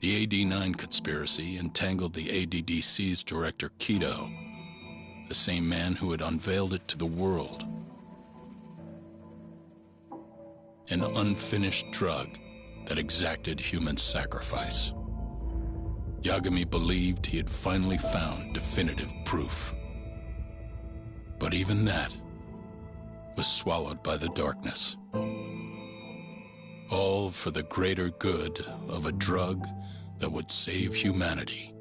The AD-9 conspiracy entangled the ADDC's director, Kido, the same man who had unveiled it to the world. An unfinished drug that exacted human sacrifice. Yagami believed he had finally found definitive proof. But even that was swallowed by the darkness. All for the greater good of a drug that would save humanity.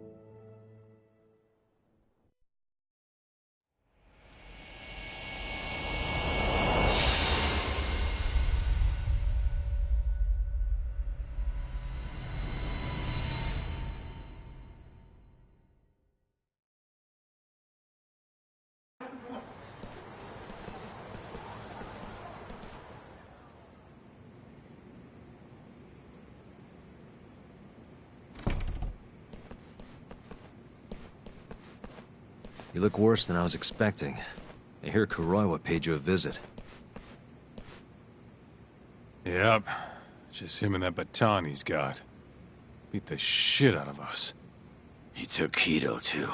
You look worse than I was expecting. I hear Kuroiwa paid you a visit. Yep. Just him and that baton he's got. Beat the shit out of us. He took Kido, too.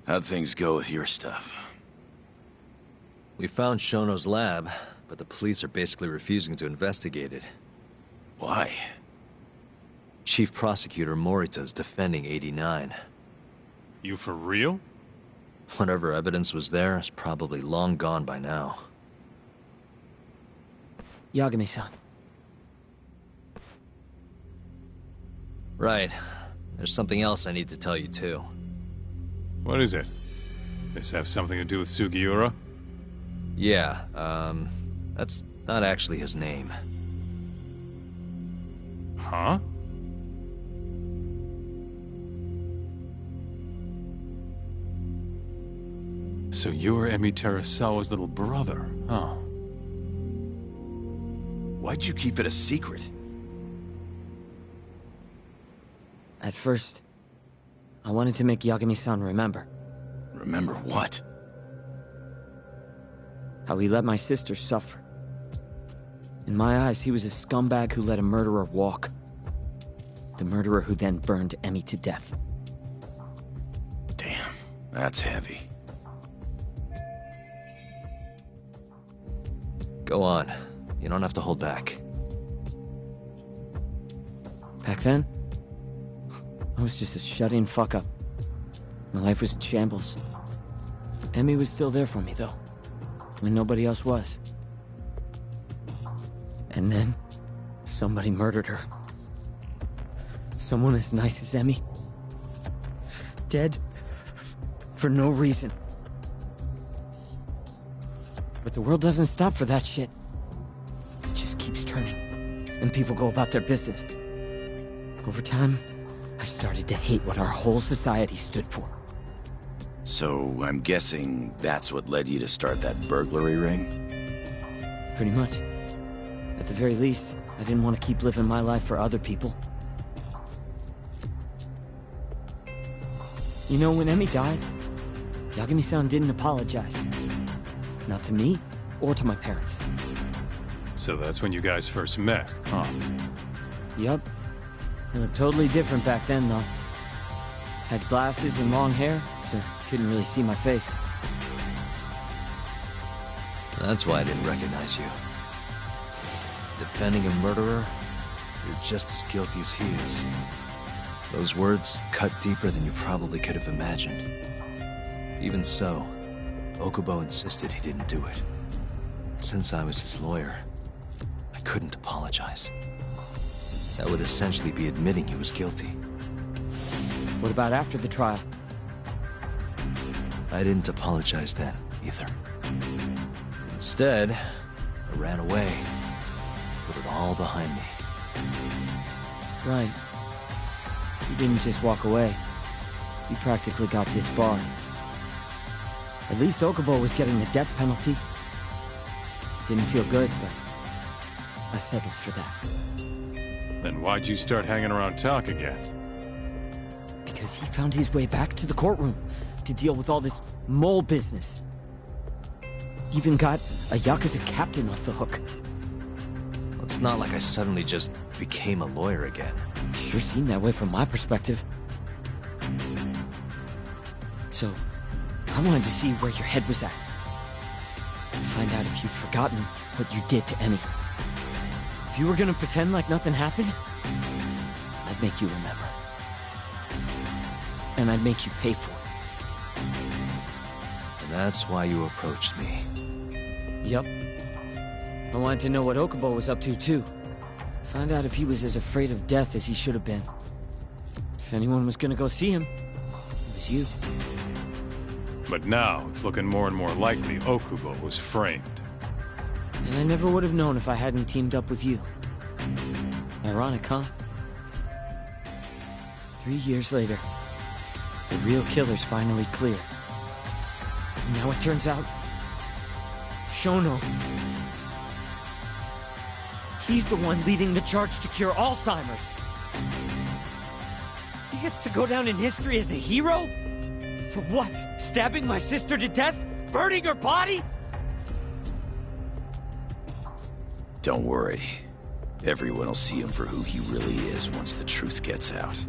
How'd things go with your stuff? We found Shono's lab, but the police are basically refusing to investigate it. Why? Chief Prosecutor Morita's defending 89. You for real? Whatever evidence was there is probably long gone by now. Yagami-san. Right. There's something else I need to tell you, too. What is it? This have something to do with Sugiura? Yeah, that's not actually his name. Huh? So you're Emi Terasawa's little brother, huh? Why'd you keep it a secret? At first, I wanted to make Yagami-san remember. Remember what? How he let my sister suffer. In my eyes, he was a scumbag who let a murderer walk. The murderer who then burned Emi to death. Damn, that's heavy. Go on. You don't have to hold back. Back then, I was just a shut-in fuck-up. My life was in shambles. Emi was still there for me, though, when nobody else was. And then, somebody murdered her. Someone as nice as Emi. Dead. For no reason. But the world doesn't stop for that shit. It just keeps turning. And people go about their business. Over time, I started to hate what our whole society stood for. So, I'm guessing that's what led you to start that burglary ring? Pretty much. At the very least, I didn't want to keep living my life for other people. You know, when Emi died, Yagami-san didn't apologize. Not to me, or to my parents. So that's when you guys first met, huh? Yup. It looked totally different back then, though. Had glasses and long hair, so couldn't really see my face. That's why I didn't recognize you. Defending a murderer, you're just as guilty as he is. Those words cut deeper than you probably could have imagined. Even so, Okubo insisted he didn't do it. Since I was his lawyer, I couldn't apologize. That would essentially be admitting he was guilty. What about after the trial? I didn't apologize then, either. Instead, I ran away, put it all behind me. Right. You didn't just walk away. You practically got disbarred. At least Okubo was getting the death penalty. Didn't feel good, but I settled for that. Then why'd you start hanging around talk again? Because he found his way back to the courtroom to deal with all this mole business. Even got a Yakuza captain off the hook. I'll It's not like I suddenly just became a lawyer again. Sure seemed that way from my perspective. So, I wanted to see where your head was at. Find out if you'd forgotten what you did to Emmy. If you were gonna pretend like nothing happened, I'd make you remember. And I'd make you pay for it. And that's why you approached me. Yup. I wanted to know what Okubo was up to, too. Find out if he was as afraid of death as he should have been. If anyone was gonna go see him, it was you. But now, it's looking more and more likely Okubo was framed. And I never would have known if I hadn't teamed up with you. Ironic, huh? 3 years later, the real killer's finally clear. And now it turns out, Shono, he's the one leading the charge to cure Alzheimer's. He gets to go down in history as a hero? For what? Stabbing my sister to death? Burning her body? Don't worry. Everyone will see him for who he really is once the truth gets out.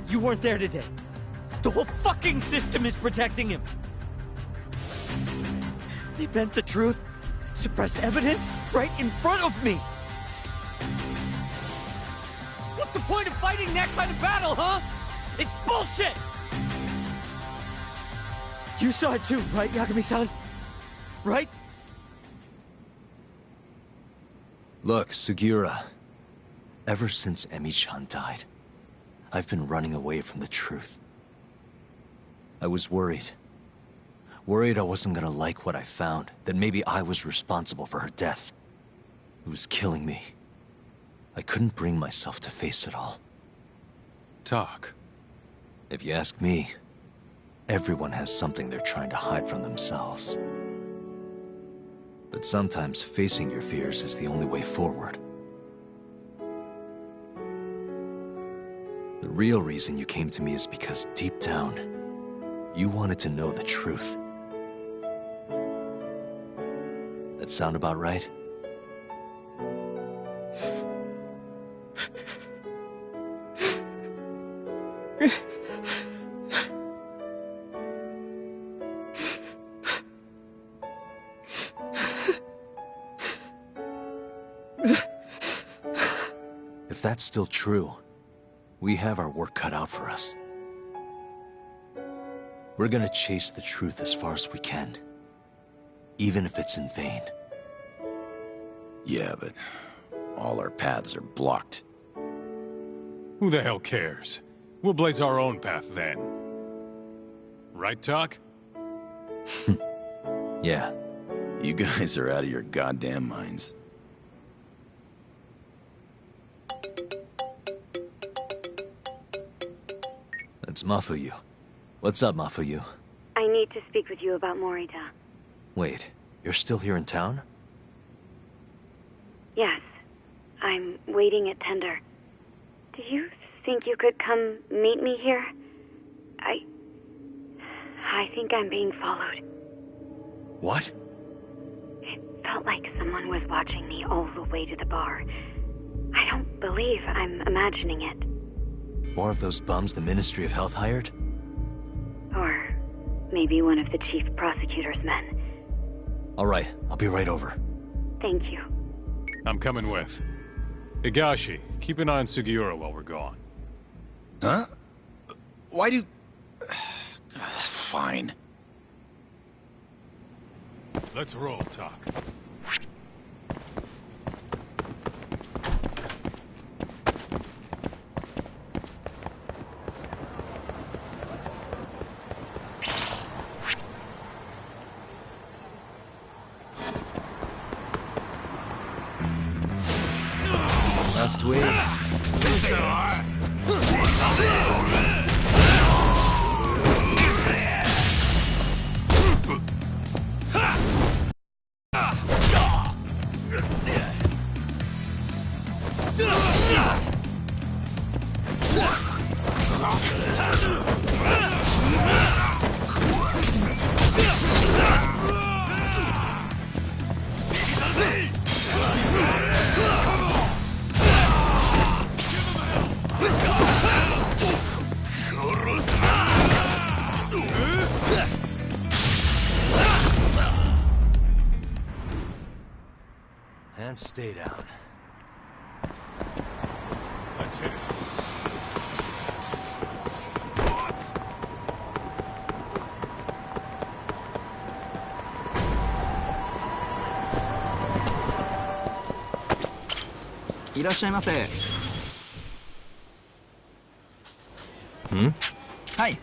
You weren't there today. The whole fucking system is protecting him. They bent the truth, suppressed evidence right in front of me. What's the point of fighting that kind of battle, huh? It's bullshit! You saw it too, right, Yagami-san? Right? Look, Sugiura. Ever since Emi-chan died, I've been running away from the truth. I was worried. Worried I wasn't gonna like what I found, that maybe I was responsible for her death. It was killing me. I couldn't bring myself to face it all. Tak. If you ask me, everyone has something they're trying to hide from themselves. But sometimes facing your fears is the only way forward. The real reason you came to me is because deep down, you wanted to know the truth. That sound about right? If that's still true, we have our work cut out for us. We're gonna chase the truth as far as we can, even if it's in vain. Yeah, but all our paths are blocked. Who the hell cares? We'll blaze our own path then. Right, Tak? Yeah. You guys are out of your goddamn minds. That's Mafuyu. What's up, Mafuyu? I need to speak with you about Morita. Wait, you're still here in town? Yes. I'm waiting at Tender. Do you think you could come meet me here? I think I'm being followed. What? It felt like someone was watching me all the way to the bar. I don't believe I'm imagining it. More of those bums the Ministry of Health hired? Or maybe one of the chief prosecutor's men. All right, I'll be right over. Thank you. I'm coming with. Higashi, keep an eye on Sugiura while we're gone. Huh? Why do... Fine. Let's roll, Tak. Last wave. And stay down. Let's hit it.いらっしゃいませ。はい。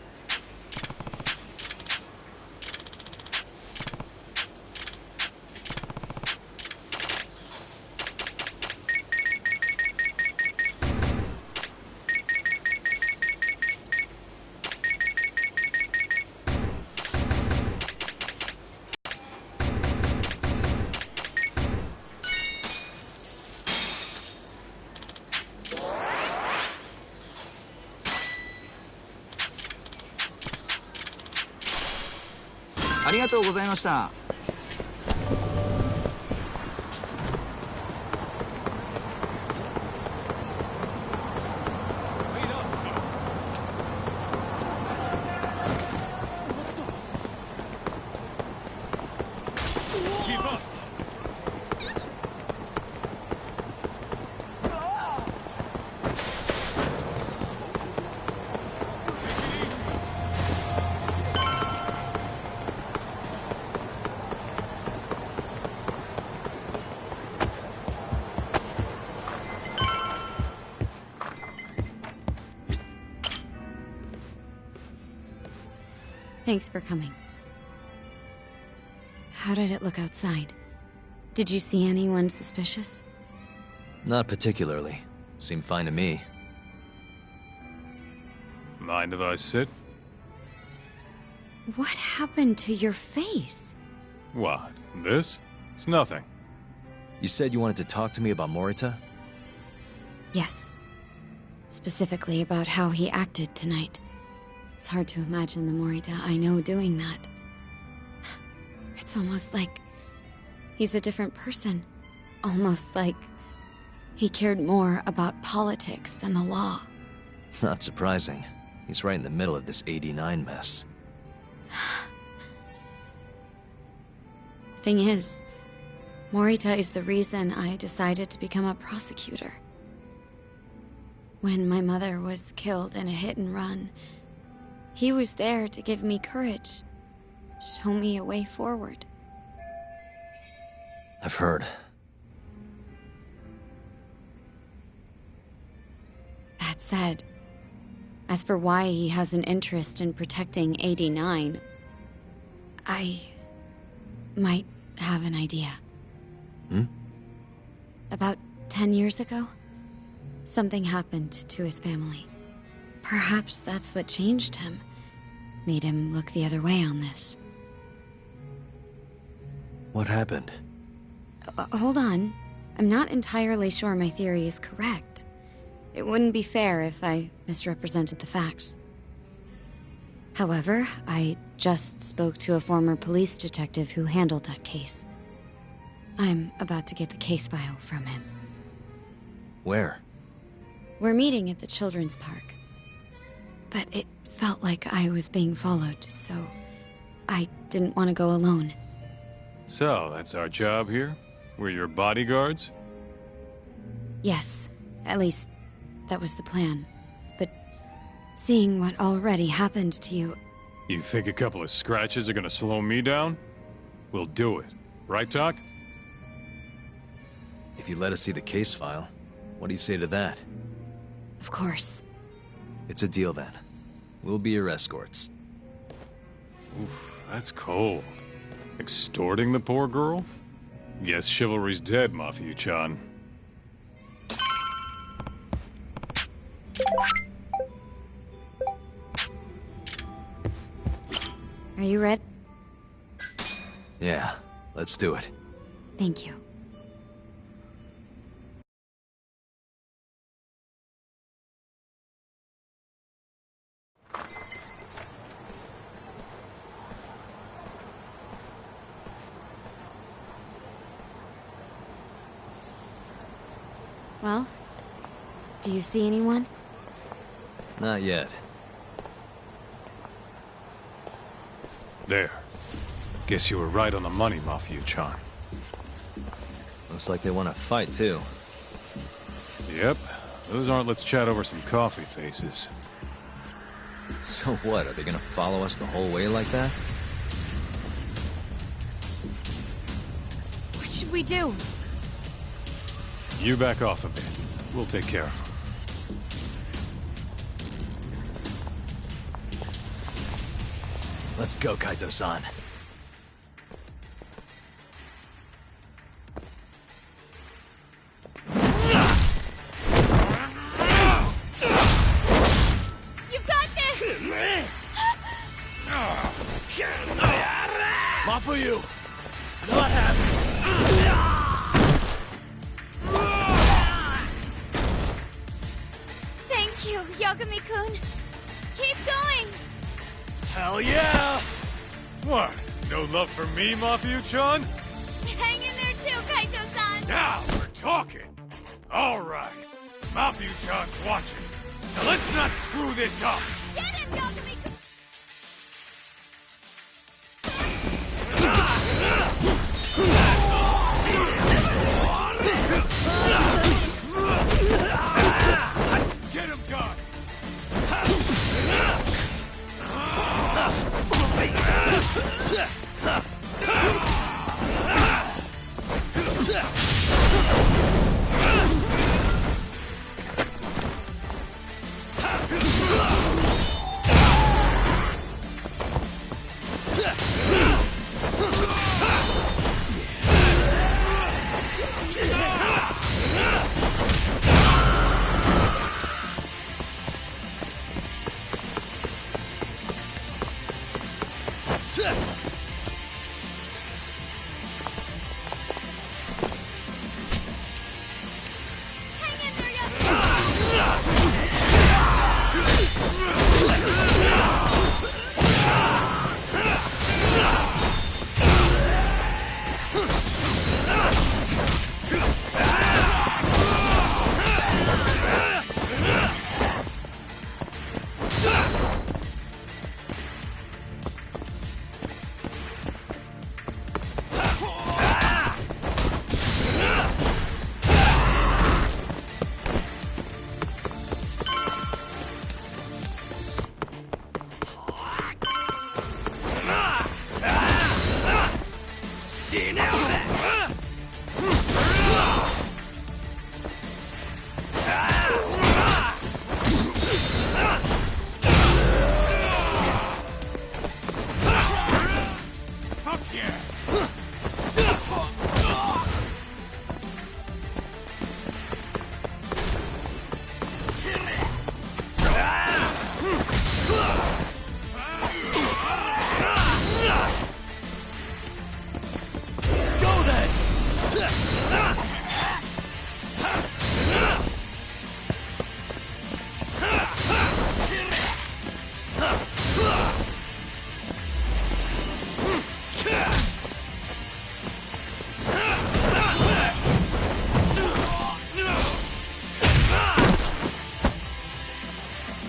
ありがとうございました。Thanks for coming. How did it look outside? Did you see anyone suspicious? Not particularly. Seemed fine to me. Mind if I sit? What happened to your face? What? This? It's nothing. You said you wanted to talk to me about Morita? Yes. Specifically about how he acted tonight. It's hard to imagine the Morita I know doing that. It's almost like he's a different person. Almost like he cared more about politics than the law. Not surprising. He's right in the middle of this 89 mess. Thing is, Morita is the reason I decided to become a prosecutor. When my mother was killed in a hit-and-run, he was there to give me courage, show me a way forward. I've heard. That said, as for why he has an interest in protecting 89, I might have an idea. About 10 years ago, something happened to his family. Perhaps that's what changed him, made him look the other way on this. What happened? Hold on. I'm not entirely sure my theory is correct. It wouldn't be fair if I misrepresented the facts. However, I just spoke to a former police detective who handled that case. I'm about to get the case file from him. Where? We're meeting at the children's park. But it felt like I was being followed, so I didn't want to go alone. So, that's our job here? We're your bodyguards? Yes, at least that was the plan. But seeing what already happened to you... You think a couple of scratches are gonna slow me down? We'll do it. Right, Doc? If you let us see the case file, what do you say to that? Of course. It's a deal then. We'll be your escorts. Oof, that's cold. Extorting the poor girl? Guess chivalry's dead, Mafia-chan. Are you ready? Yeah, let's do it. Thank you. Well, do you see anyone? Not yet. There. Guess you were right on the money, Mafia-chan. Looks like they want to fight, too. Yep. Those aren't let's chat over some coffee faces. So what, are they gonna follow us the whole way like that? What should we do? You back off a bit. We'll take care of them. Let's go, Kaito-san. You've got this! Mafuyu! What happened? Thank you, Yagami-kun. Keep going! Hell yeah! What? No love for me, Mafuyu-chan? Hang in there too, Kaito-san! Now we're talking. All right. Mafuyu-chan's watching. So let's not screw this up. Get him, Yagami-kun! Get him done. Hang in there, Yagami-kun! Fuck yeah! Let's go then!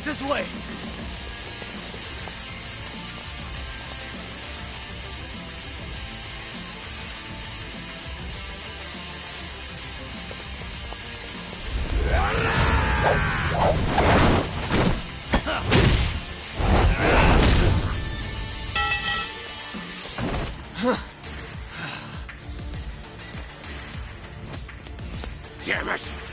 This way! Damn it!